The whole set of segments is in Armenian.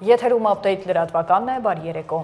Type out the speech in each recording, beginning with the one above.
Եթերում ապդեյթ լրատվականն է, բարի երեկո։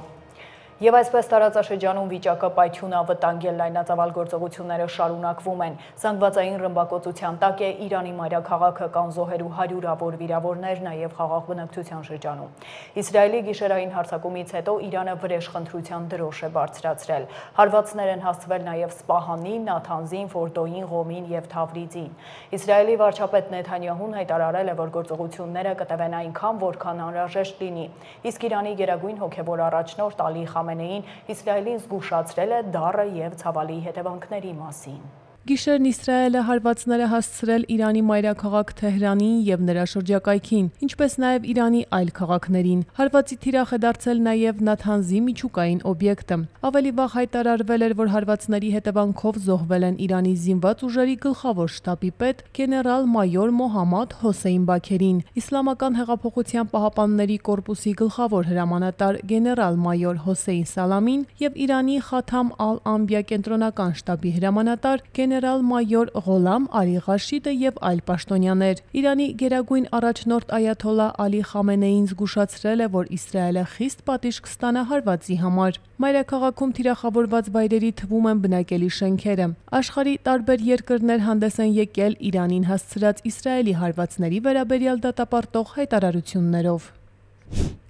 Եվ այսպես տարածաշրջանում վիճակը պայթյունավտանգ լայնածավալ գործողությունները շարունակվում են։ Զանգվածային ռմբակոծության տակ է Իրանի մայրաքաղաքը, կան զոհեր ու հարյուրավոր վիրավորներ, նաև խաղաղ բնակչության շրջանում։ Իսրայելի գիշերային հարձակումից հետո Իրանը վրեժխնդրության դրոշ է բարձրացրել։ Հարվածներ են հասցվել նաև Սպահանին, Նաթանզին, Ֆորդոյին, Ղոմին և Թավրիզին։ Իսրայելի վարչապետ Նեթանյահուն հայտարարել է, որ գործողությունները կտևեն այնքան, որքան անհրաժեշտ լինի։ Իսկ Իրանի գերագույն հոգևոր առաջնորդ Ալի Խամենեին Իսրայելին զգուշացրել է դառը և ցավալի հետևանքների մասին։ Գիշերն Իսրայելը հարվածներ է հասցրել Իրանի մայրաքաղաք Թեհրանին և նրա շրջակայքին, ինչպես նաև Իրանի այլ քաղաքներին։ Հարվածի թիրախ է դարձել նաև Նաթանզի միջուկային օբյեկտը։ Ավելի վաղ հայտարարվել էր, որ հարվածների հետևանքով զոհվել են Իրանի զինված ուժերի գլխավոր շտաբի պետ գեներալ-մայոր Մոհամմադ Հոսեյն Բաքերին, Իսլամական հեղափոխության պահապանների կորպուսի գլխավոր հրամանատար գեներալ-մայոր Հոսեյն Սալամին և Իրանի Խաթամ ալ-Անբիա կենտրոնական շտաբի հրամանատար գեներալ-մայոր Ղոլամ Ալի Ղաշիդը և այլ պաշտոնյաներ։ Իրանի գերագույն առաջնորդ այաթոլլահ Ալի Խամենեին զգուշացրել է, որ Իսրայելը խիստ պատիժ կստանա հարվածի համար։ Մայրաքաղաքում թիրախավորված վայրերի թվում են բնակելի շենքերը։ Աշխարհի տարբեր երկրներ հանդես են եկել Իրանին հասցրած Իսրայելի հարվածների վերաբերյալ դատապարտող հայտարարություններով։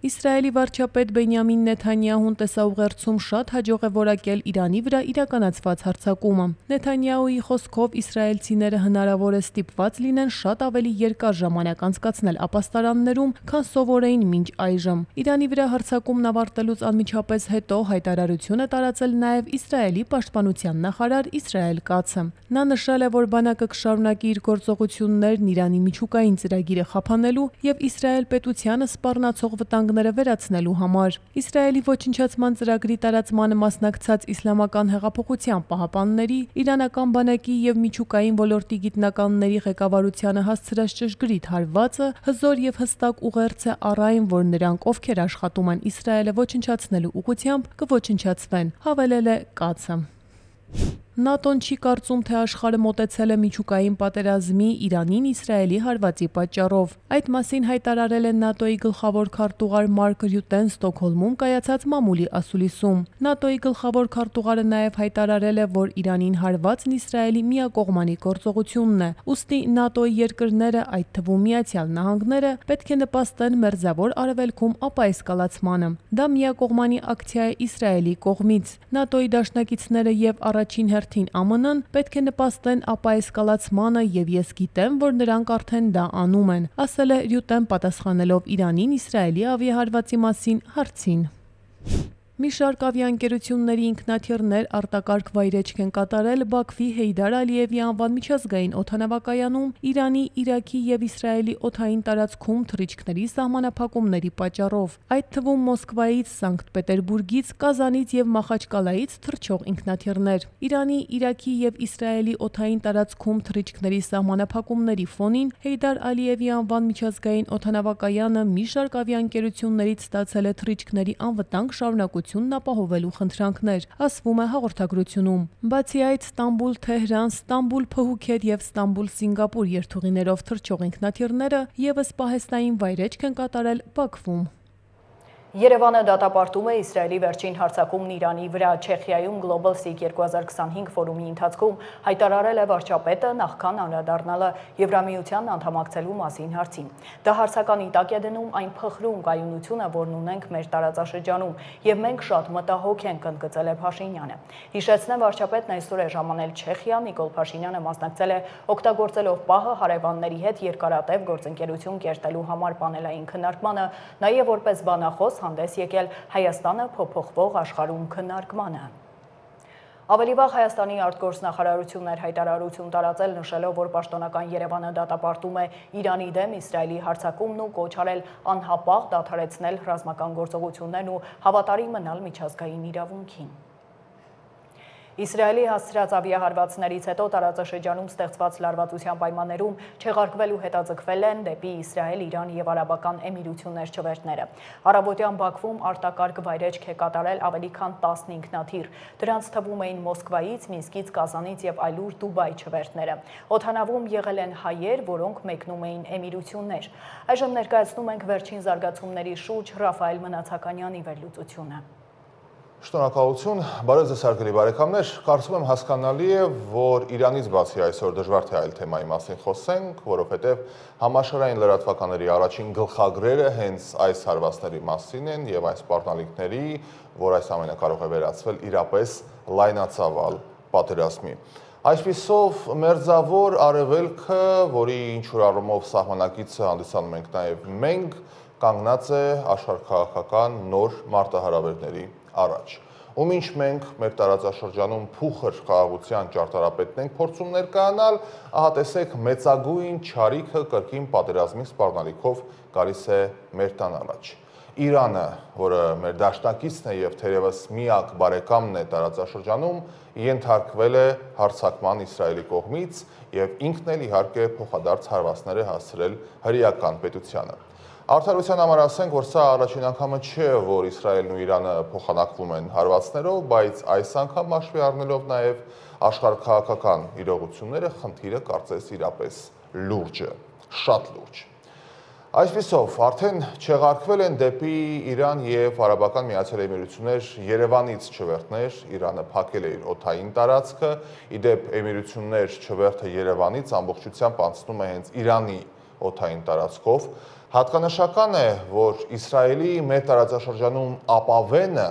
Իսրայելի վարչապետ Բենյամին Նեթանյահուն տեսաուղերձում շատ հաջող է որակել Իրանի վրա իրականացված հարձակումը։ Նեթանյահուի խոսքով իսրայելցիները հնարավոր է ստիպված լինեն շատ ավելի երկար ժամանակ անցկացնել ապաստարաններում, քան սովոր էին մինչ այժմ։ Իրանի վրա հարձակումն ավարտելուց անմիջապես հետո հայտարարություն է տարածել նաև Իսրայելի պաշտպանության նախարար Իսրայել Կացը։ Նա նշել է, որ բանակը կշարունակի իր գործողություններն Իրանի միջուկային ծրագիրը խափանելու և Իսրայել պետությանը սպառնացող վտանգները վերացնելու համար։ Իսրայելի ոչնչացման ծրագրի տարածմանը մասնակցած Իսլամական հեղափոխության պահապանների, իրանական բանակի և միջուկային ոլորտի գիտնականների ղեկավարությանը հասցրած ճշգրիտ հարվածը հզոր և հստակ ուղերձ է առ այն, որ նրանք, ովքեր աշխատում են Իսրայելը ոչնչացնելու ուղղությամբ, կոչնչացվեն, հավելել է Կացը։ ՆԱՏՕ-ն չի կարծում, թե աշխարհը մոտեցել է միջուկային պատերազմի Իրանին Իսրայելի հարվածի պատճառով։ Այդ մասին հայտարարել է ՆԱՏՕ-ի գլխավոր քարտուղար Մարկ Ռյուտեն Ստոկհոլմում կայացած մամուլի ասուլիսում։ ՆԱՏՕ-ի գլխավոր քարտուղարը նաև հայտարարել է, որ Իրանին հարվածն Իսրայելի միակողմանի գործողությունն է, ուստի ՆԱՏՕ-ի երկրները, այդ թվում Միացյալ Նահանգները, պետք է նպաստեն Մերձավոր Արևելքում ապաեսկալացմանը։ Դա միակողմանի ակցիա է Իսրայելի կողմից։ ՆԱՏՕ-ի դաշնակիցները և առաջին հերթին ԱՄՆ-ն պետք է նպաստեն ապաեսկալացմանը և ես գիտեմ, որ նրանք արդեն դա անում են, ասել է Ռյուտեն պատասխանելով Իրանին Իսրայելի ավիահարվածի մասին հարցին։ Մի շարք ավիաընկերությունների ինքնաթիռներ արտակարգ վայրէջք են կատարել Բաքվի Հեյդար Ալիևի անվան միջազգային օդանավակայանում Իրանի, Իրաքի և Իսրայելի օդային տարածքում թռիչքների սահմանափակումների պատճառով, այդ թվում Մոսկվայից, Սանկտ Պետերբուրգից, Կազանից և Մախաչկալայից թռչող ինքնաթիռներ։ Իրանի, Իրաքի և Իսրայելի օդային տարածքում թռիչքների սահմանափակումների ֆոնին Հեյդար Ալիևի անվան միջազգային օդանավակայանը մի շարք ավիաընկերություններից ստացել է թռիչքների անվտանգ շարունակությունն ապահովելու խնդրանքներ, ասվում է հաղորդագրությունում։ Բացի այդ, Ստամբուլ-Թեհրան, Ստամբուլ-Փհուքեթ և Ստամբուլ-Սինգապուր երթուղիներով թռչող ինքնաթիռները ևս պահեստային վայրէջք են կատարել Բաքվում։ Երևանը դատապարտում է Իսրայելի վերջին հարձակումն Իրանի վրա։ Չեխիայում Global Seek 2025 ֆորումի ընթացքում հայտարարել է վարչապետը նախքան անդրադառնալը Եվրամիության անդամակցելու մասին հարցին։ Դա հարցականի տակ է դնում այն փխրուն կայունությունը, որն ունենք մեր տարածաշրջանում, եւ մենք շատ մտահոգ ենք, ընդգծել է Փաշինյանը։ Հիշեցնեմ, վարչապետն այսօր է ժամանել Չեխիա, Նիկոլ Փաշինյանը մասնակցել է օգտագործելով պահը հարևանների հետ երկարատև գործընկերություն կերտելու համար պանելային քննարկմանը, նաև որպես բանախոս հանդես եկել Հայաստանը փոփոխվող աշխարհում քննարկմանը։ Ավելի վաղ Հայաստանի արտգործնախարարությունն էր հայտարարություն տարածել, նշելով, որ պաշտոնական Երևանը դատապարտում է Իրանի դեմ Իսրայելի հարձակումն ու կոչ արել անհապաղ դադարեցնել ռազմական գործողություններն ու հավատարիմ մնալ միջազգային իրավունքին։ Իսրայելի հասցրած ավիահարվածներից հետո տարածաշրջանում ստեղծված լարվածության պայմաններում չեղարկվել ու հետաձգվել են դեպի Իսրայել, Իրան և Արաբական Էմիրություններ չվերթները։ Առավոտյան Բաքվում արտակարգ վայրեջք է կատարել ավելի քան 10 ինքնաթիռ։ Դրանց թվում էին Մոսկվայից, Մինսկից, Կազանից և այլուր Դուբայ չվերթները։ Օդանավում եղել են հայեր, որոնք մեկնում էին Էմիրություններ։ Այժմ ներկայացնում ենք վերջին զարգացումների շուրջ Ռաֆայել Մնացականյանի վերլուծությունը։ Շնորհակալություն, բարև ձեզ հարգելի բարեկամներ, կարծում եմ հասկանալի է, որ Իրանից բացի այսօր դժվար թե այլ թեմայի մասին խոսենք, որովհետև համաշխարհային լրատվականների առաջին գլխագրերը հենց այս հարվածների մասին են եւ այս սպառնալիքների, որ այս ամենը կարող է վերածվել իրապես լայնածավալ պատերազմի։ Այսպիսով մերձավոր արևելքը, որի ինչ-որ առումով սահմանակիցը հանդիսանում ենք նաեւ մենք, կանգնած է աշխարհաքաղաքական նոր մարտահրավերների առաջ, ում ինչ մենք մեր տարածաշրջանում փուխր խաղաղության ճարտարապետն ենք փորձում ներկայանալ, ահա տեսեք մեծագույն չարիքը կրկին պատերազմի սպառնալիքով գալիս է մեր տան առաջ։ Իրանը, որը մեր դաշնակիցն է եւ թերևս միակ բարեկամն է տարածաշրջանում, ենթարկվել է հարձակման Իսրայելի կողմից եւ ինքն էլ իհարկե փոխադարձ հարվածներ է հասցրել հրեական պետությանը։ Արդարության համար ասենք, որ սա առաջին անգամը չէ, որ Իսրայելն ու Իրանը փոխանակվում են հարվածներով, բայց այս անգամ հաշվի առնելով նաև աշխարհաքաղաքական իրողությունները, խնդիրը կարծես իրապես լուրջ է, շատ լուրջ։ Այսպիսով, արդեն չեղարկվել են դեպի Իրան եւ Արաբական Միացյալ Էմիրություններ Երևանից չվերթներ, Իրանը փակել է իր օդային տարածքը, իդեպ Էմիրություններ չվերթը Երևանից ամբողջությամբ անցնում է հենց Իրանի օդային տարածքով։ Հատկանշական է, որ Իսրայելի մեր տարածաշրջանում ապավենը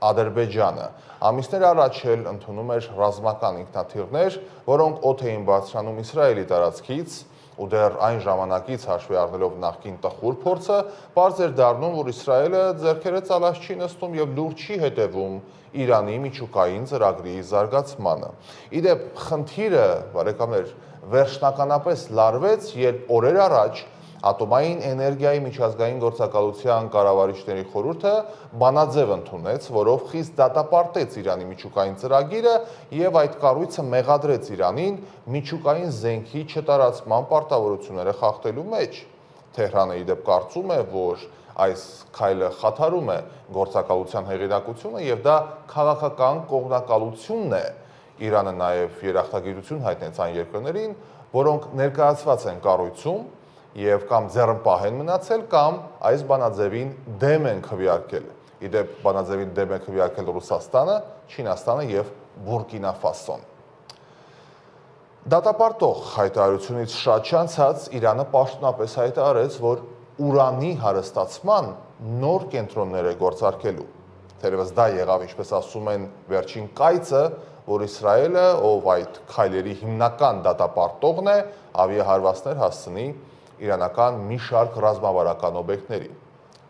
Ադրբեջանը ամիսներ առաջ էլ ընդունում էր ռազմական ինքնաթիռներ, որոնք օդ էին բարձրանում Իսրայելի տարածքից, ու դեռ այն ժամանակից հաշվի առնելով նախկին տխուր փորձը, պարզ էր դառնում, որ Իսրայելը ձեռքերը ծալած չի նստում եւ լուրջ չի հետևում Իրանի միջուկային ծրագրի զարգացմանը։ Իդեպ խնդիրը, բարեկամներ, վերջնականապես լարվեց, երբ օրեր առաջ Ատոմային էներգիայի միջազգային գործակալության կառավարիչների խորհուրդը բանաձև ընդունեց, որով խիստ դատապարտեց Իրանի միջուկային ծրագիրը եւ այդ կառույցը մեղադրեց Իրանին միջուկային զենքի չտարածման պարտավորությունները խախտելու մեջ։ Թեհրանը իդեպ կարծում է, որ այս քայլը խաթարում է գործակալության հեղինակությունը եւ դա քաղաքական կողմնակալությունն է։ Իրանը նաեւ երախտագիտություն հայտնեց այն երկրներին, որոնք ներկայացված են կառույցում եւ կամ ձեռնպահ են մնացել, կամ այս բանաձևին դեմ են քվեարկել։ Իդեպ բանաձևին դեմ է քվեարկել Ռուսաստանը, Չինաստանը եւ Բուրկինա Ֆասոն։ Դատապարտող հայտարարությունից շատ չանցած Իրանը պաշտոնապես հայտարարեց, որ ուրանի հարստացման նոր կենտրոններ է գործարկելու։ Թերևս դա եղավ, ինչպես ասում են, վերջին կայծը, որ Իսրայելը, ով այդ քայլերի հիմնական դատապարտողն է, ավիահարվածներ հասցնի իրանական մի շարք ռազմավարական օբյեկտների։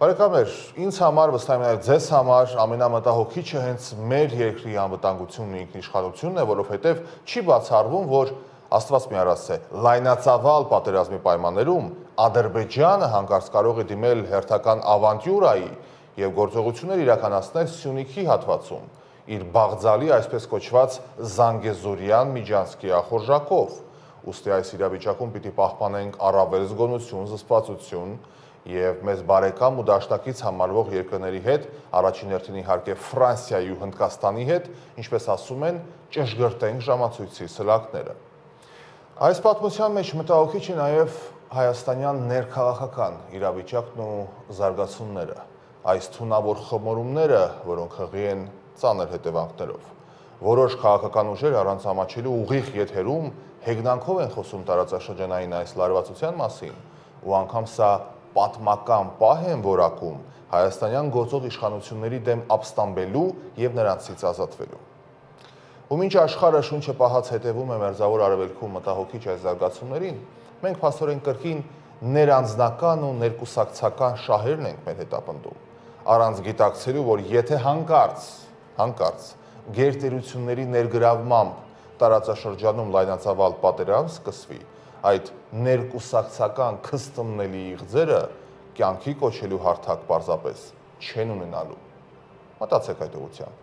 Բարեկամներ, ինձ համար, վստահ եմ ձեզ համար ամենամտահոգիչը հենց մեր երկրի անվտանգությունն ու ինքնիշխանությունն է, որովհետև չի բացառվում, որ Աստված մի արասե, լայնածավալ պատերազմի պայմաններում Ադրբեջանը հանկարծ կարող է դիմել հերթական ավանտյուրայի եւ գործողություններ իրականացնել Սյունիքի հատվածում, իր բաղձալի այսպես կոչված Զանգեզուրյան միջանցքի ախորժակով։ Ուստի այս իրավիճակում պիտի պահպանենք առավել զգոնություն, զսպվածություն եւ մեզ բարեկամ ու դաշնակից համարվող երկրների հետ, առաջին հերթին իհարկե Ֆրանսիայի ու Հնդկաստանի հետ, ինչպես ասում են, ճշգրտենք ժամացույցի սլաքները։ Այս պատմության մեջ մտահոգիչ է նաեւ հայաստանյան ներքաղաքական իրավիճակն ու զարգացումները, այս թունավոր խմորումները, որոնք հղի են ծանր հետևանքներով։ Որոշ քաղաքական ուժեր առանց ամաչելու ուղիղ եթերում հեգնանքով են խոսում տարածաշրջանային այս լարվածության մասին, ու անգամ սա պատմական պահ են որակում հայաստանյան գործող իշխանությունների դեմ ապստամբելու եւ նրանցից ազատվելու։ Ու մինչ աշխարհը շունչը պահած հետևում է մերձավոր արևելքում մտահոգիչ այս զարգացումներին, մենք փաստորեն կրկին ներանձնական ու ներկուսակցական շահերն ենք մեր հետապնդում, առանց գիտակցելու, որ եթե հանկարծ գերտերությունների ներգրավմամբ տարածաշրջանում լայնածավալ պատերազմ սկսվի, այդ ներկուսակցական քստմնելի իղձերը կյանքի կոչելու հարթակ պարզապես չեն ունենալու։ Մտածեք այդ ուղղությամբ։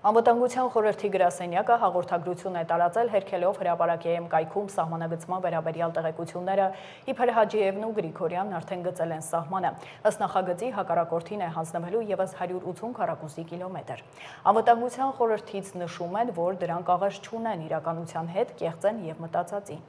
Անվտանգության խորհրդի գրասենյակը հաղորդագրություն է տարածել հերքելով հրապարակայեմ կայքում սահմանագծման վերաբերյալ տեղեկությունները, իբր Հաջիևն ու Գրիգորյանն արդեն գծել են սահմանը։ Ըստ նախագծի հակառակորդին է հանձնվելու ևս 180 քառակուսի կիլոմետր։ Անվտանգության խորհրդից նշում են, որ դրանք աղերս չունեն իրականության հետ, կեղծ են եւ մտածածի։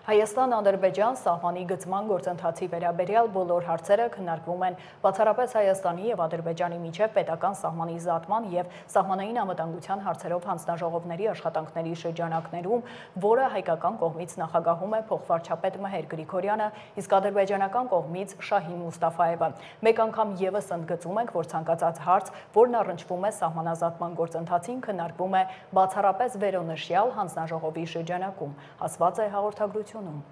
Հայաստան-Ադրբեջան սահմանի գծման գործընթացի վերաբերյալ բոլոր հարցերը քննարկվում են բացառապես Հայաստանի եւ Ադրբեջանի միջև պետական սահմանի զատման եւ սահմանային անվտանգության հարցերով հանձնաժողովների աշխատանքների շրջանակներում, որը հայկական կողմից նախագահում է փոխվարչապետ Մհեր Գրիգորյանը, իսկ ադրբեջանական կողմից Շահին Մուստաֆայևը։ Մեկ անգամ եւս ընդգծում ենք, որ ցանկացած հարց, որն առնչվում է սահմանազատման գործընթացին, քննարկվում է բացառապես վերոնշյալ հանձնաժողովի շրջանակում, ասված է հաղորդագրությունում։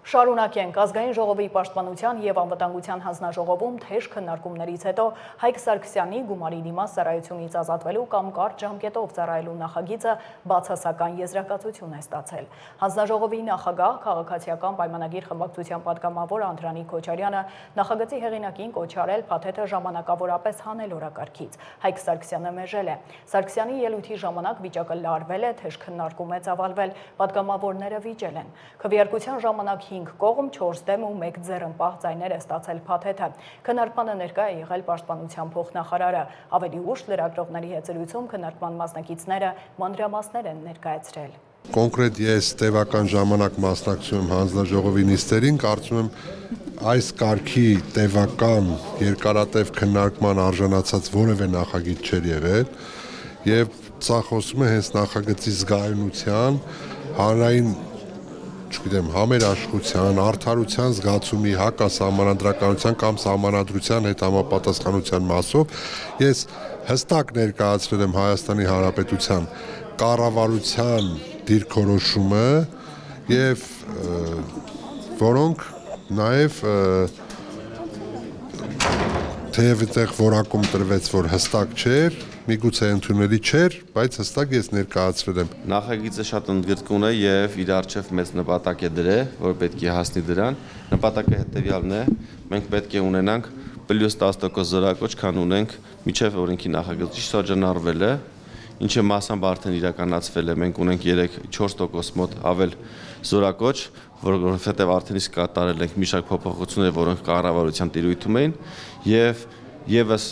Շարունակենք ազգային ժողովի պաշտպանության եւ անվտանգության հանձնաժողովում թեժ քննարկումներից հետո Հայկ Սարգսյանի գումարի դիմաց ծառայությունից ազատվելու կամ կարճ ժամկետով ծառայելու նախագիծը բացասական եզրակացություն է ստացել։ Հանձնաժողովի նախագահ քաղաքացիական պայմանագիր խմբակցության պատգամավոր Անդրանիկ Քոչարյանը նախագծի հեղինակին կոչ արել փաթեթը ժամանակավորապես հանել օրակարգից։ Հայկ Սարգսյանը մերժել է։ Սարգսյանի ելույթի ժամանակ վիճակը լարվել է, թեժ քննարկում է ծավալվել, պատգամավորները վիճել են։ Քվեարկության ժամանակ 5 կողմ 4 դեմ ու 1 ձեռնպահ ձայներ է ստացել փաթեթը։ Քննարկմանը ներկա է եղել պաշտպանության փոխնախարարը։ Ավելի ուշ լրագրողների հետ զրույցում քննարկման մասնակիցները մանրամասներ են ներկայացրել։ Կոնկրետ ես տևական ժամանակ մասնակցում եմ հանձնաժողովի նիստերին, կարծում եմ այս կարգի տևական երկարատև քննարկման արժանացած որևէ նախագիծ չէր եղել եւ սա խոսում է հենց նախագծի զգայունության, հանրային համերաշխության, արդարության զգացումի, հակասահմանադրականության կամ սահմանադրության հետ համապատասխանության մասով ես հստակ ներկայացրել եմ Հայաստանի Հանրապետության կառավարության դիրքորոշումը եւ որոնք նաեւ թեև այդտեղ որակում տրվեց, որ հստակ չէր, միգուցե ընդունելի չէր, բայց հստակ ես ներկայացրել եմ։ Նախագիծը շատ ընդգրկուն է եւ իր առջեւ մեծ նպատակ է դրել, որ պետք է հասնի դրան։ Նպատակը հետեւյալն է. մենք պետք է ունենանք +10% զորակոչ, քան ունենք միջև օրենքի նախագծի շրջանառվել է, ինչը մասամբ արդեն իրականացվել է։ Մենք ունենք 3-4% մոտ ավել զորակոչ, որովհետեւ արդեն իսկ կատարել ենք մի շարք փոփոխություններ, որոնք կառավարության տիրույթում էին եւ եւս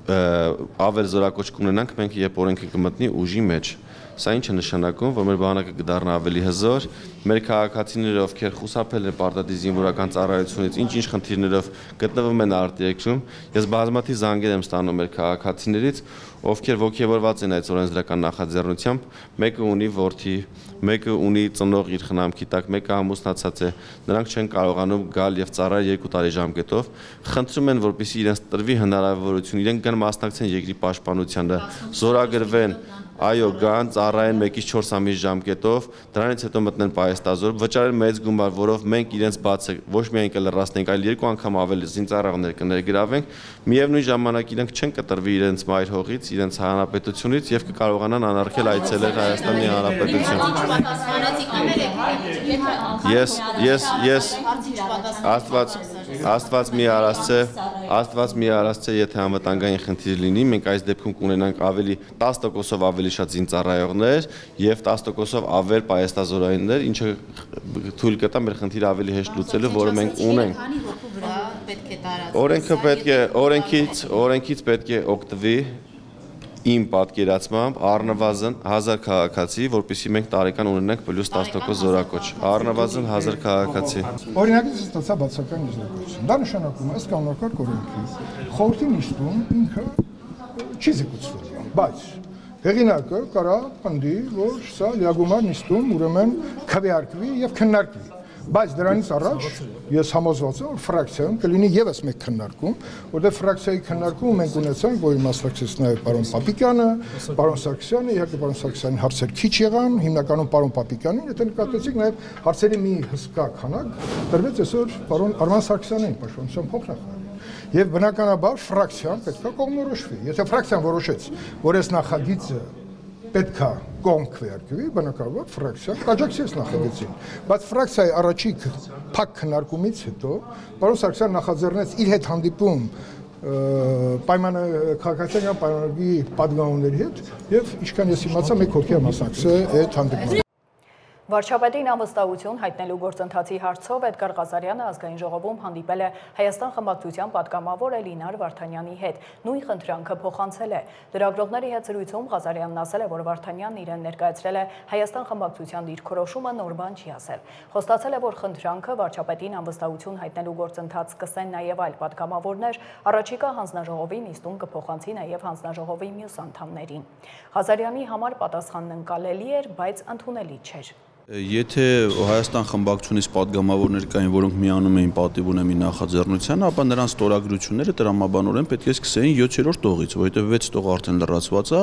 ավել զորակոչ կունենանք մենք, երբ օրենքը կմտնի ուժի մեջ։ Սա ինչ է նշանակում, որ մեր բանակը կդառնա ավելի հզոր, մեր քաղաքացիները, ովքեր խուսափել են պարտադիր զինվորական ծառայությունից, ինչ խնդիրներով գտնվում են արտերկրում, ես բազմաթիվ զանգեր եմ ստանում մեր քաղաքացիներից, ովքեր ոգևորված են այդ օրենսդրական նախաձեռնությամբ, մեկը ունի որդի, մեկը ունի ծնող իր խնամքի տակ, մեկը ամուսնացած է, նրանք չեն կարողանում գալ եւ ծառայել 2 տարի ժամկետով, խնդրում են, որպեսզի իրենց տրվի հնարավորություն, իրենք կան մասնակցեն երկրի պաշտպանությանը, զորագրվեն, այո, գան, ծառայեն 1-ից 4 ամիս ժամկետով, դրանից հետո մտնեն պահեստազոր, վճարեն մեծ գումար, որով մենք իրենց բացը ոչ միայն կլրացնենք, այլ 2 անգամ ավելի զինծառայողներ կներգրավենք, միևնույն ժամանակ իրենք չեն կտրվի իրենց մայր հողից, իրենց հանրապետությունից եւ կկարողանան անարգել այցելել Հայաստանի Հանրապետություն։ Աստված մի արասցե, եթե անվտանգային խնդիր լինի, մենք այս դեպքում կունենանք ավելի 10%-ով ավելի շատ զինծառայողներ եւ 10%-ով ավել պահեստազորայիններ, ինչը թույլ կտա մեր խնդիրը ավելի հեշտ լուծելու, որը մենք ունենք։ Օրենքից պետք է օգտվի իմ պատկերացմամբ առնվազն 1000 քաղաքացի, որպեսզի մենք տարեկան ունենանք +10% զորակոչ, առնվազն 1000 քաղաքացի։ Օրինակից ստացա բացական եզրակացություն։ Դա նշանակում է ըստ կանոնակարգ օրենքի խորհրդի նիստում ինքը չի զեկուցվել, բայց հեղինակը կարա պնդի, որ սա լիագումար նիստում ուրեմն քվեարկվի եւ քննարկվի։ Բայց դրանից առաջ ես համոզված եմ, որ ֆրակցիայում կլինի եւս մեկ քննարկում, որտեղ ֆրակցիայի քննարկում մենք ունեցանք, որ մասնակցեց նաեւ պարոն Պապիկյանը, պարոն Սարգսյանը, իհարկե պարոն Սարգսյանի հարցեր քիչ եղան, հիմնականում պարոն Պապիկյանին, եթե նկատեցիք նաեւ հարցերի մի հսկա քանակ տրվեց այսօր պարոն Արման Սարգսյանին, պաշտպանության փոխնախարարին։ Եվ բնականաբար ֆրակցիան պետք է կողմնորոշվի։ Եթե ֆրակցիան որոշեց, որ այս նախագիծը պետք է կողմ քվեարկվի, բնականաբար ֆրակցիան կաջակցեց նախագծին, բայց ֆրակցիայի առաջիկ փակ քննարկումից հետո պարոն Սարգսյանը նախաձեռնեց իր հետ հանդիպում քաղաքացիական պայմանագրի պատգամավորների հետ եւ ինչքան ես իմացա մեկ հոգի մասնակցել այդ հանդիպմանը։ Վարչապետին անվստահություն հայտնելու գործընթացի հարցով Էդգար Ղազարյանը ազգային ժողովում հանդիպել է Հայաստան խմբակցության պատգամավոր Էլինար Վարդանյանի հետ։ Նույն խնդրանքը փոխանցել է։ Լրագրողների հետ զրույցում Ղազարյանն ասել է, որ Վարդանյանն իրեն ներկայացրել է Հայաստան խմբակցության դիրքորոշումը նոր բան չի ասել։ Խոստացել է, որ խնդրանքը վարչապետին անվստահություն հայտնելու գործընթաց սկսեն նաև այլ պատգամավորներ, առաջիկա հանձնաժողովի նիստում կփոխանցի նաև հանձնաժողովի մյուս անդամներին։ Ղազարյանի համար պատասխանն ընկալելի էր, բայց ընդունելի չէր։ Եթե Հայաստան խմբակցությունից պատգամավորներ կային, որոնք միանում էին պատիվ ունեմի նախաձեռնությանը, ապա նրանց ստորագրությունները տրամաբանորեն պետք է սկսեին 7-րդ տողից, որովհետև 6 տող արդեն լրացված է,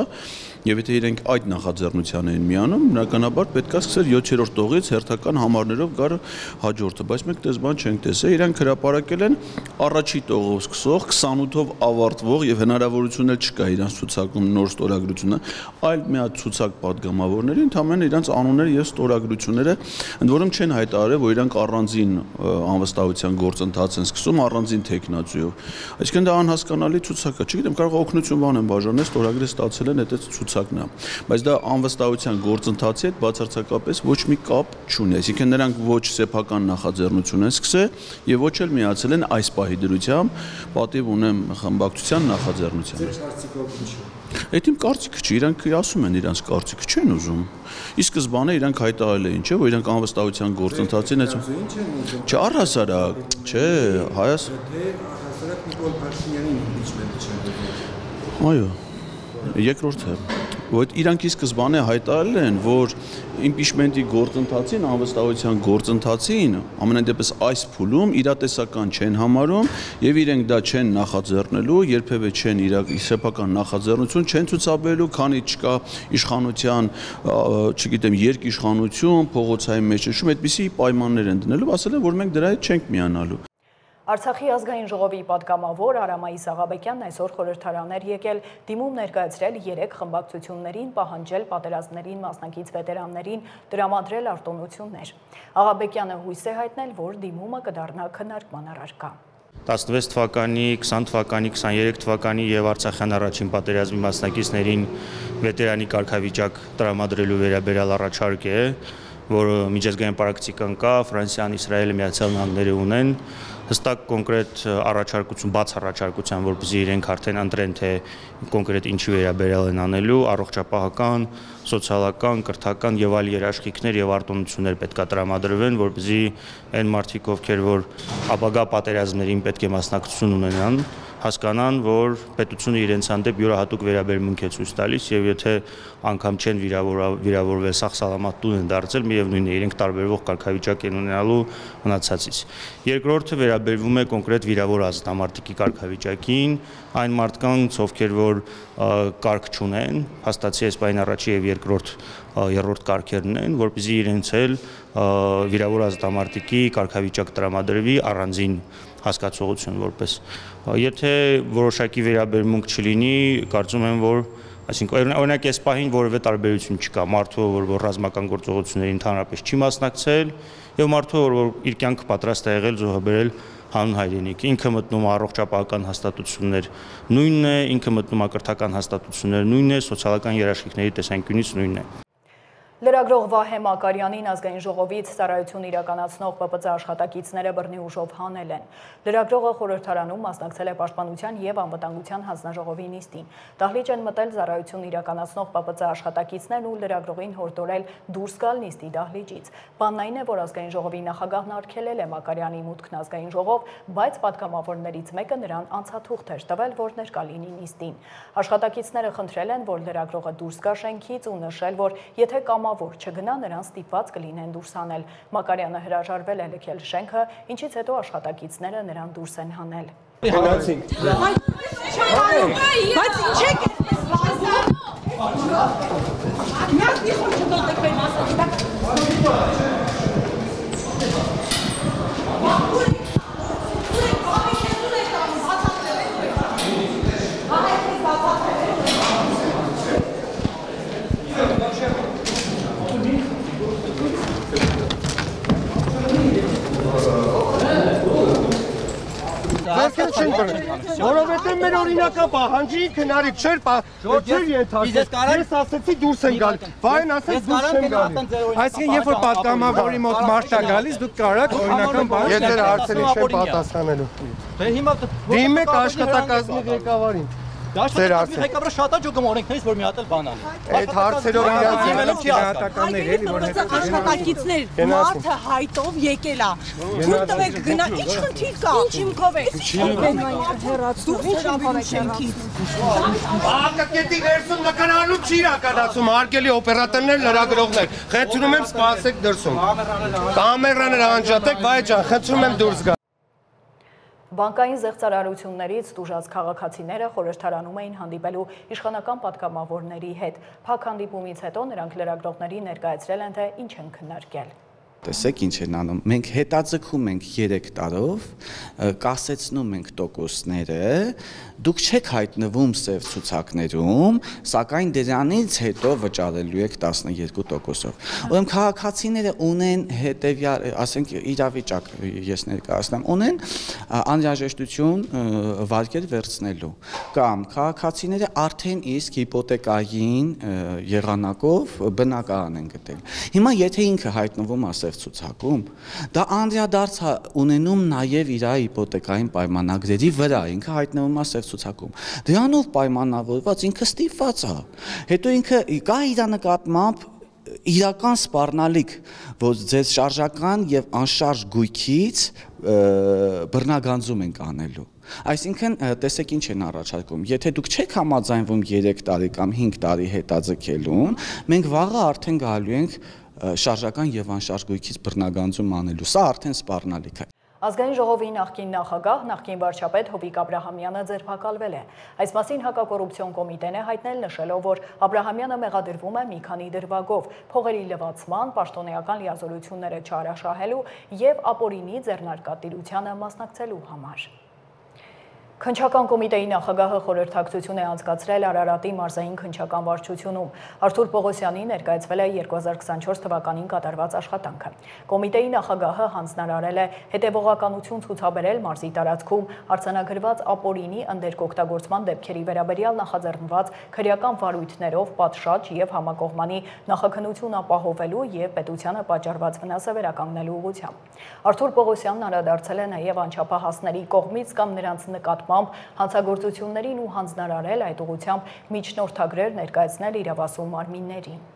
եւ եթե իրենք այդ նախաձեռնության էին միանում, բնականաբար պետք է սկսել 7-րդ տողից հերթական համարներով գար հաջորդը, բայց մենք դες բան չենք տեսել, իրանք հրապարակել են առաջի տողով սկսող 28-ով ավարտվող եւ հնարավորություն չկա իրանց ցուցակում նոր ստորագրությունը, այլ մի հատ ցուցակ պատգամավորների ընդհանրապես իրանց անունները եւ ստորագրությունները ընդ որում չեն հայտարարել, որ իրանք առանձին անվստահության գործընթաց են սկսում առանձին տեխնացիով։ Այսինքն դա անհասկանալի ցուցակ է, չգիտեմ, կարող է օգնություն բան են բաժանել, ստորագրել ստացել են այդ ցուցակն է, բայց դա անվստահության գործընթացի հետ բացարձակապես ոչ մի կապ չունի, այսինքն նրանք ոչ սեփական նախաձեռնություն են սկսել եւ ոչ էլ միացել են այս պահի դրությամբ պատիվ ունեմ խմբակցության նախաձեռնությանը։ Այդ իմ կարծիքը չի, իրանք ասում են իրանք կարծիքը չեն ուզում։ Ի սկզբանե իրանք հայտարարել էին, չէ, որ իրանք անվստահության գործընթացին այդ չէ, առհասարակ, չէ, առհասարակ Նիկոլ Փաշինյանին իմպիչմենտը չեն։ Այո, երկրորդը, որ իրանք ի սկզբանե հայտարարել են, որ իմպիչմենտի գործընթացին, անվստահության գործընթացին, ամենայն դեպս այս փուլում իրատեսական չեն համարում եւ իրենք դա չեն նախաձեռնելու, երբևէ չեն սեփական նախաձեռնություն չեն ցուցաբերելու, քանի չկա իշխանության, չգիտեմ, երկիշխանություն, փողոցային մեջնշում, այդպիսի պայմաններ են դնելու, ասել են, որ մենք դրա հետ չենք միանալու։ Արցախի ազգային ժողովի պատգամավոր Արամայիս Աղաբեկյանն այսօր խորհրդարան էր եկել, դիմում ներկայացրել 3 խմբակցություններին, պահանջել պատերազմներին մասնակից վետերաններին տրամադրել արտոնություններ։ Աղաբեկյանը հույս է հայտնել, որ դիմումը կդառնա քննարկման առարկա։ 16 թվականի, 20 թվականի, 23 թվականի եւ Արցախյան առաջին պատերազմի մասնակիցներին վետերանի կարգավիճակ տրամադրելու վերաբերյալ առաջարկ է, որը միջազգային պրակտիկան կա, Ֆրանսիան, Իսրայելը, Միացյալ Նահանգները ունեն, հստակ կոնկրետ առաջարկություն, բաց առաջարկության, որպեսզի իրենք արդեն ընտրեն, թե կոնկրետ ինչի վերաբերյալ են անելու, առողջապահական, սոցիալական, կրթական եւ այլ երաշխիքներ եւ արտոնություններ պետք է տրամադրվեն, որպեսզի այն մարդիկ, ովքեր որ ապագա պատերազմներին պետք է մասնակցություն ունենան, հասկանան, որ պետությունը իրենց հանդեպ յուրահատուկ վերաբերմունք է ցույց տալիս եւ եթե անգամ չեն վիրավորվել, սաղ սալամատ տուն են դարձել, միևնույն է, իրենք տարբերվող կարգավիճակ են ունենալու մնացածից։ Երկրորդը վերաբերվում է կոնկրետ վիրավոր ազատամարտիկի կարգավիճակին, այն մարդկանց, ովքեր որ կարգ չունեն, հաստատի այս բան առաջի եւ երրորդ կարգերն են, որպեսզի իրենց էլ վիրավոր ազատամարտիկի կարգավիճակ տրամադրվի առանձին հասկացողություն որպես։ Եթե որոշակի վերաբերմունք չլինի, կարծում եմ, որ այսինքն օրինակ այս պահին որևէ տարբերություն չկա մարդու, որ ռազմական գործողությունների ընդհանրապես չի մասնակցել եւ մարդու, որ իր կյանքը պատրաստ է եղել զոհաբերել հանուն հայրենիք։ Ինքը մտնում է առողջապահական հաստատություններ նույնն է, ինքը մտնում է կրթական հաստատություններ նույնն է, սոցիալական երաշխիքների տեսանկյունից նույնն է։ Լրագրող Վահե Մակարյանին ազգային ժողովից ծառայություն իրականացնող ՊՊԾ աշխատակիցները բռնի ուժով հանել են։ Լրագրողը խորհրդարանում մասնակցել է Պաշտպանության եւ անվտանգության հանձնաժողովի նիստին։ Դահլիճ են մտել ծառայություն իրականացնող ՊՊԾ աշխատակիցներն ու լրագրողին հորդորել դուրս գալ նիստի դահլիճից։ Բանն այն է, որ ազգային ժողովի նախագահն արգելել է Մակարյանի մուտքն ազգային ժողով, բայց պատգամավորներից մեկը նրան անցաթուղթ էր տվել, որ ներկա լինի նիստին։ Աշխատակիցները խնդրել են, որ լրագրողը դուրս գա շենքից ու նշել, որ եթե որ չգնա նրան ստիպված կլինեն դուրս հանել։ Մակարյանը հրաժարվել է լքել շենքը, ինչից հետո աշխատակիցները նրան դուրս են հանել։ Ձերքեր չեն Որովհետև մեր օրինակը պահանջի քնարիք չէր ենթարկել։ Ես ասեցի դուրս են գալի։ Վայեն ասեց դուրս են գալի։ Այսինքն երբ որ պատգամավորի մոտ մարդ է գալիս, դուք կարաք օրինական բան։ Ես ձեր հարցերին չեմ պատասխանելու։ Դիմեք աշխատակազմի ղեկավարին։ Դաշնակազմի ղեկավարը շատ աջակում օրենքներից որ մի հատ էլ բան անի։ Այդ հարցերով գնահատականներ էլի որ աշխատակիցներ մարդը հայտով եկել է։ Թույլ տվեք գնա, ինչ խնդիր կա։ Ինչ հիմքով է։ Ակակետի ներսում նկարահանում չի իրականացում, հարգելի օպերատորներ, լրագրողներ։ Խնդրում եմ սպասեք դրսում։ Կամերաները անջատեք, բայ ջան, խնդրում եմ դուրս գա։ Բանկային զեղծարարություններից տուժած քաղաքացիները խորհրդարանում էին հանդիպելու իշխանական պատգամավորների հետ։ Փակ հանդիպումից հետո նրանք լրագրողների ներկայացրել են, թե ինչ են քննարկել։ Տեսեք ինչ են անում, մենք հետաձգում ենք 3 տարով, կասեցնում ենք տոկոսները, դուք չեք հայտնվում սև ցուցակներում, սակայն դրանից հետո վճարելու եք 12%-ով։ Ուրեմն քաղաքացիները ունեն հետևյալ, ասենք իրավիճակ ես ներկայացնեմ, ունեն անհրաժեշտություն վարկեր վերցնելու, կամ քաղաքացիները արդեն իսկ հիպոթեկային եղանակով բնակարան են գտել։ Հիմա եթե ինքը հայտնվում է ցուցակում, դա անդրադարձ ունենում նաև իր հիպոթեկային պայմանագրերի վրա, ինքը հայտնվում է սև ցուցակում։ Դրանով պայմանավորված ինքը ստիպված է։ Հետո ինքը կա իր նկատմամբ իրական սպառնալիք, որ ձեզ շարժական եւ անշարժ գույքից բռնագանձում ենք անելու։ Այսինքն տեսեք ինչ են առաջարկում, եթե դուք չեք համաձայնվում 3 տարի կամ 5 տարի հետաձգելուն, մենք վաղը արդեն գալու ենք շարժական եւ անշարժ գույքից բռնագանձում անելու, սա արդեն սպառնալիք է։ Ազգային ժողովի նախկին նախագահ, նախկին վարչապետ Հովիկ Աբրահամյանը ձերբակալվել է։ Այս մասին հակակոռուպցիոն կոմիտեն է հայտնել, նշելով, որ Աբրահամյանը մեղադրվում է մի քանի դրվագով՝ փողերի լվացման, պաշտոնեական լիազորությունները չարաշահելու եւ ապօրինի ձեռնարկատիրությանը մասնակցելու համար։ Քննչական կոմիտեի նախագահը խորհրդակցություն է անցկացրել Արարատի մարզային քննչական վարչությունում։ Արթուր Պողոսյանի ներկայացվել է 2024 թվականին կատարված աշխատանքը։ Կոմիտեի նախագահը հանձնարարել է հետևողականություն ցուցաբերել մարզի տարածքում արձանագրված ապօրինի ընդերկօգտագործման դեպքերի վերաբերյալ նախաձեռնված քրեական վարույթներով պատշաճ եւ համակողմանի նախաքննություն ապահովելու եւ պետությանը պատճառված վնասը վերականգնելու ուղղությամբ։ Արթուր Պողոսյանն անդրադարձել է նաեւ անչափահասների կողմից կամ նրանց նկատմամբ հանցագործություններին ու հանձնարարել այդ ուղղությամբ միջնորդագրեր ներկայացնել իրավասու մարմիններին։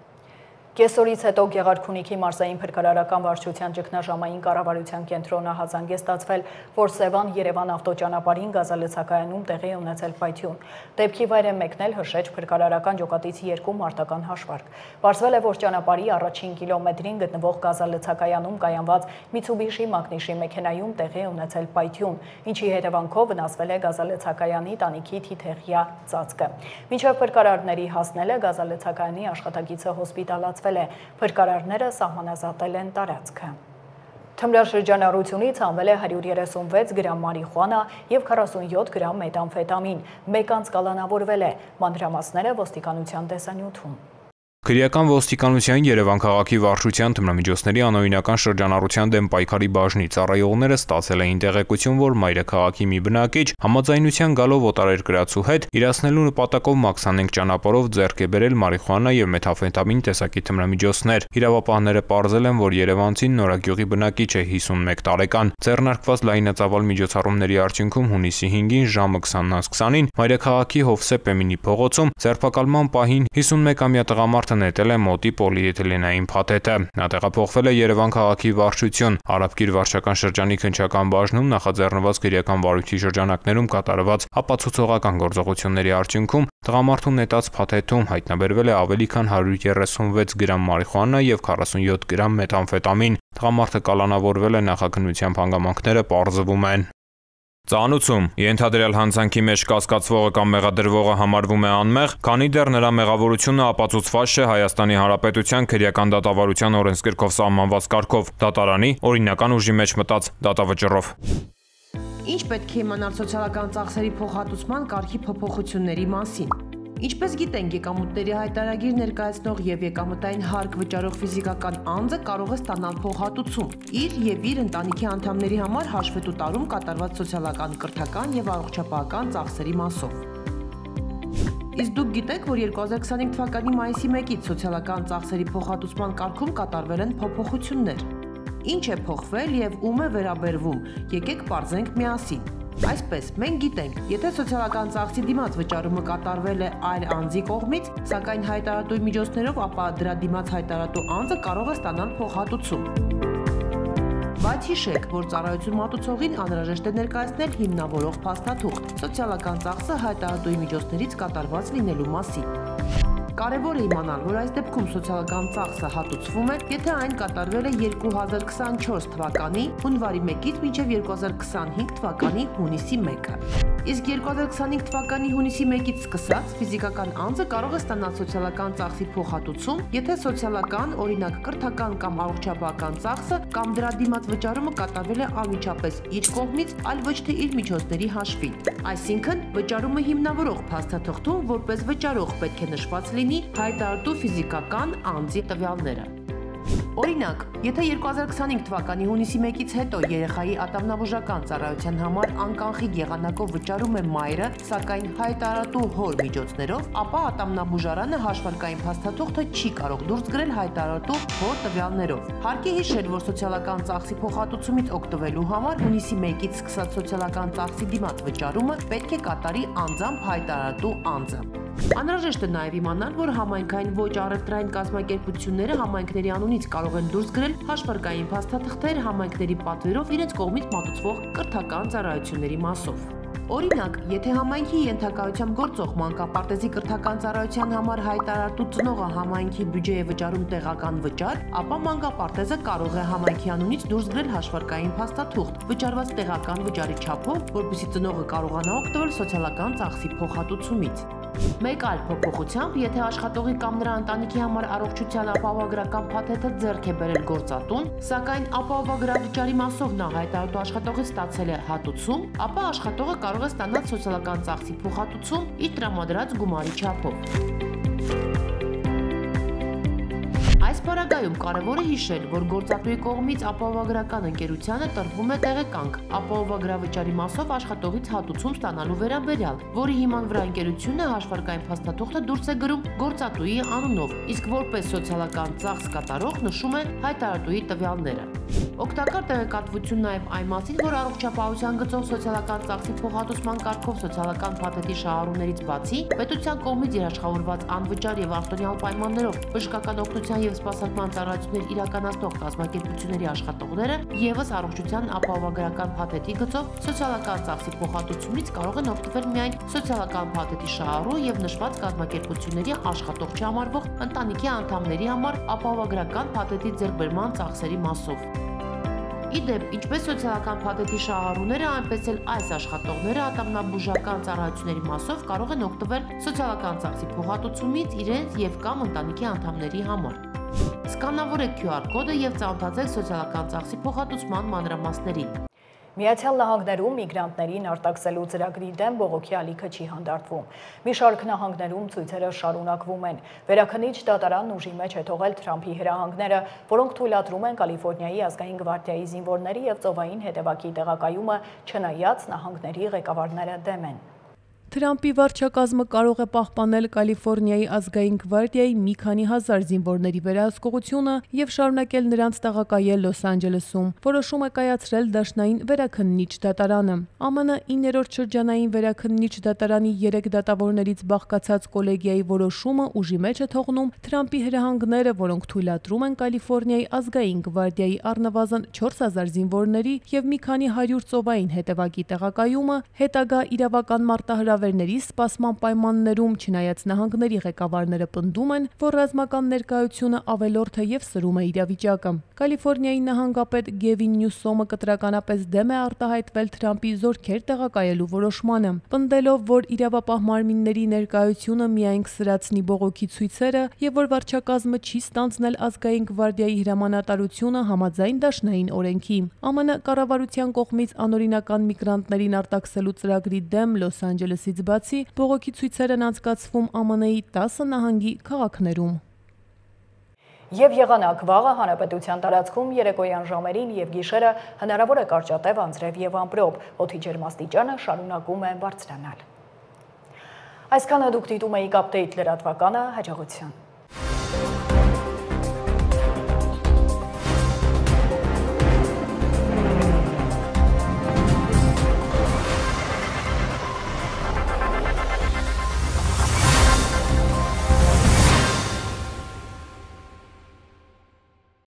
Կեսօրից հետո Գեղարքունիքի մարզային փրկարարական վարչության ճգնաժամային կառավարության կենտրոնը հազանգ է ստացվել, որ Սևան-Երևան ավտոճանապարհին գազալցակայանում տեղի ունեցել պայթյուն։ Դեպքի վայր է մեկնել Հրշեջ փրկարարական ջոկատից 2 մարտական հաշվարկ։ Պարզվել է, որ ճանապարհի առաջին կիլոմետրին գտնվող գազալցակայանում կայանված Mitsubishi Magnishi մեքենայում տեղի ունեցել պայթյուն, ինչի հետևանքով վնասվել է գազալցակայանի տանիքի թիթեղյա ծածկը։ Մինչև փրկարարների հասնելը գազալցակայանի աշխատակիցը հոսպիտալացվել է, փրկարարները սահմանազատել են տարածքը։ Թմրաշրջանառությունից հանվել է 136 գրամ մարիխուանա եւ 47 գրամ մեթամֆետամին, 1 անձ կալանավորվել է, մանրամասները ոստիկանության տեսանյութում։ Քրեական ոստիկանության Երևան քաղաքի վարչության թմրամիջոցների անօրինական շրջանառության դեմ պայքարի բաժնի ծառայողները ստացել էին տեղեկություն, որ մայրաքաղաքի մի բնակիչ համաձայնության գալով օտարերկրացու հետ իրացնելու նպատակով մաքսանենգ ճանապարհով ձեռք է բերել մարիխուանա եւ մեթամֆետամին տեսակի թմրամիջոցներ։ Իրավապահները պարզել են, որ երևանցին Նորագյուղի բնակիչ է 51 տարեկան։ Ձեռնարկված լայնածավալ միջոցառումների արդյունքում հունիսի 5-ին ժամը 20:20-ին մայրաքաղաքի Հովսեփ Էմինի փողոցում ձերբակալման պահին 51-ամյա տղամարդը նետել է մոտի պոլիէթիլենային փաթեթը։ Նա տեղափոխվել է Երևան քաղաքի վարչություն։ Արաբկիր վարչական շրջանի քննչական բաժնում նախաձեռնված քրեական վարույթի շրջանակներում կատարված ապացուցողական գործողությունների արդյունքում տղամարդու նետած փաթեթում հայտնաբերվել է ավելի քան 136 գրամ մարիխուանա եւ 47 գրամ մեթամֆետամին։ Տղամարդը կալանավորվել է, նախաքննության հանգամանքները պարզվում են։ Ծանուցում ենթադրյալ հանցանքի մեջ կասկածվողը կամ մեղադրվողը համարվում է անմեղ, քանի դեռ նրա մեղավորությունը ապացուցված չէ Հայաստանի Հանրապետության քրեական դատավարության օրենսգրքով սահմանված կարգով, դատարանի օրինական ուժի մեջ մտած դատավճռով։ Ինչ պետք է իմանալ սոցիալական ծախսերի փոխհատուցման կարգի փոփոխությունների մասին։ Ինչպես գիտենք, եկամուտների հայտարարագիր ներկայացնող եւ եկամտային հարկ վճարող ֆիզիկական անձը կարող է ստանալ փոխհատուցում իր եւ իր ընտանիքի անդամների համար հաշվետու տարում կատարված սոցիալական, կրթական եւ առողջապահական ծախսերի մասով։ Իսկ դուք գիտեք, որ 2025 թվականի մայիսի 1-ից սոցիալական ծախսերի փոխհատուցման կարգում կատարվել են փոփոխություններ։ Ինչ է փոխվել եւ ում է վերաբերվում, եկեք պարզենք միասին։ Այսպես, մենք գիտենք, եթե սոցիալական ծախսի դիմաց վճարումը կատարվել է այլ անձի կողմից, սակայն հայտարարատուի միջոցներով, ապա դրա դիմաց հայտարարատու անձը կարող է ստանալ փոխհատուցում։ Բայց հիշեք, որ ծառայություն մատուցողին անհրաժեշտ է ներկայացնել հիմնավորող փաստաթուղթ սոցիալական ծախսը հայտարարատուի միջոցներից կատարված լինելու մասին։ Կարևոր է իմանալ, որ այս դեպքում սոցիալական ծախսը հատուցվում է, եթե այն կատարվել է 2024 թվականի հունվարի 1-ից մինչև 2025 թվականի հունիսի 1-ը։ Իսկ 2025 թվականի հունիսի 1-ից սկսած ֆիզիկական անձը կարող է ստանալ սոցիալական ծախսի փոխհատուցում, եթե սոցիալական, օրինակ կրթական կամ առողջապահական ծախսը կամ դրա դիմաց վճարումը կատարվել է անմիջապես իր կողմից, այլ ոչ թե իր միջոցների հաշվին։ Այսինքն, վճարումը հիմնավորող փաստաթղթում որպես վճարող պետք է նշված լինի հայտարարատու ֆիզիկական անձի տվյալները։ Օրինակ, եթե 2025 թվականի հունիսի 1-ից հետո երեխայի ատամնաբուժական ծառայության համար անկանխիկ եղանակով վճարում է մայրը, սակայն հայտարարատու հոր միջոցներով, ապա ատամնաբուժարանը հաշվարկային փաստաթուղթը չի կարող դուրս գրել հայտարարատու հոր տվյալներով։ Հարկ է հիշել, որ սոցիալական ծախսի փոխհատուցումից օգտվելու համար հունիսի 1-ից սկսած սոցիալական ծախսի դիմաց վճարումը պետք է կատարի անձամբ հայտարարատու անձը։ Անհրաժեշտ է նաև իմանալ, որ համայնքային ոչ առևտրային կազմակերպությունները համայնքների անունից կարող են դուրս գրել հաշվարկային փաստաթղթեր համայնքների պատվերով իրենց կողմից մատուցվող կրթական ծառայությունների մասով։ Օրինակ, եթե համայնքի ենթակայությամբ գործող մանկապարտեզի կրթական ծառայության համար հայտարարատու ծնողը համայնքի բյուջե է վճարում տեղական վճար, ապա մանկապարտեզը կարող է համայնքի անունից դուրս գրել հաշվարկային փաստաթուղթ վճարված տեղական վճարի չափով, որպեսզի ծնողը կարողանա օգտվել սոցիալական ծախսի փոխհատուցումից։ Մեկ այլ փոփոխությամբ, եթե աշխատողի կամ նրա ընտանիքի համար առողջության ապահովագրական փաթեթը ձեռք է բերել գործատուն, սակայն ապահովագրավճարի մասով նա հայտարարատու աշխատողից ստացել է հատուցում, ապա աշխատողը կարող է ստանալ սոցիալական ծախսի փոխհատուցում իր տրամադրած գումարի չափով։ Այս պարագայում կարևոր է հիշել, որ գործատուի կողմից ապահովագրական ընկերությանը տրվում է տեղեկանք ապահովագրավճարի մասով աշխատողից հատուցում ստանալու վերաբերյալ, որի հիման վրա ընկերությունը հաշվարկային փաստաթուղթը դուրս է գրում գործատուի անունով, իսկ որպես սոցիալական ծախս կատարող նշում է հայտարարատուի տվյալները։ Օգտակար տեղեկատվություն նաև այն մասին, որ առողջապահության գծով սոցիալական ծախսի փոխհատուցման կարգով սոցիալական փաթեթի շահառուներից բացի, պետության կողմից երաշխավորված անվճար եւ արտոնյալ պայմաններով բժշկական օգնության եւ սպասարկման ծառայություններ իրականացնող կազմակերպությունների աշխատողները եւս առողջության ապահովագրական փաթեթի գծով սոցիալական ծախսի փոխհատուցումից կարող են օգտվել միայն սոցիալական փաթեթի շահառու եւ նշված կազմակերպությունների աշխատող չհամարվող ընտանիքի անդամների համար ապահովագրական փաթեթի ձեռքբերման ծախսերի մասով։ Իդեպ, ինչպես սոցիալական փաթեթի շահառուները, այնպես էլ այս աշխատողները ատամնաբուժական ծառայությունների մասով կարող են օգտվել սոցիալական ծախսի փոխհատուցումից իրենց եւ կամ ընտանիքի անդամների համար։ Սկանավորեք QR կոդը եւ ծանոթացեք սոցիալական ծախսի փոխհատուցման մանրամասներին։ Միացյալ Նահանգներում միգրանտներին արտաքսելու ծրագրի դեմ բողոքի ալիքը չի հանդարտվում։ Մի շարք նահանգներում ցույցերը շարունակվում են։ Վերաքննիչ դատարանն ուժի մեջ է թողել Թրամփի հրահանգները, որոնք թույլատրում են Կալիֆոռնիայի ազգային գվարդիայի զինվորների եւ ծովային հետևակի տեղակայումը, չնայած նահանգների ղեկավարները դեմ են։ Թրամփի վարչակազմը կարող է պահպանել Կալիֆոռնիայի ազգային գվարդիայի մի քանի հազար զինվորների վերահսկողությունը եւ շարունակել նրանց տեղակայել Լոս Անջելեսում, որոշում է կայացրել դաշնային վերաքննիչ դատարանը։ ԱՄՆ 9-րդ շրջանային վերաքննիչ դատարանի 3 դատավորներից բաղկացած կոլեգիայի որոշումը ուժի մեջ է թողնում Թրամփի հրահանգները, որոնք թույլատրում են Կալիֆոռնիայի ազգային գվարդիայի առնվազն 4000 զինվորների եւ մի քանի 100 ծովային հետևակի տեղակայումը հետագա իրավական մարտահրավերների սպասման պայմաններում, չնայած նահանգների ղեկավարները պնդում են, որ ռազմական ներկայությունը ավելորդ է եւ սրում է իրավիճակը։ Կալիֆոռնիայի նահանգապետ Գևին Նյուսոմը կտրականապես դեմ է արտահայտվել Թրամփի զորքեր տեղակայելու որոշմանը, պնդելով, որ իրավապահ մարմինների ներկայությունը միայն կսրացնի բողոքի ցույցերը եւ որ վարչակազմը չի ստանձնել ազգային գվարդիայի հրամանատարությունը համաձայն դաշնային օրենքի։ ԱՄՆ կառավարության կողմից անօրինական միգրանտներին արտաքսելու ծրագրի դեմ Լոս Անջելեսի Բաքվից բացի բողոքի ցույցեր են անցկացվում ԱՄՆ-ի 10 նահանգի քաղաքներում։ Եվ եղանակ վաղը հանրապետության տարածքում երեկոյան ժամերին եւ գիշերը հնարավոր է կարճատև անձրև եւ ամպրոպ, օդի ջերմաստիճանը շարունակում է բարձրանալ։ Այսքանը դուք դիտում եք Update լրատվականը, հաջողություն։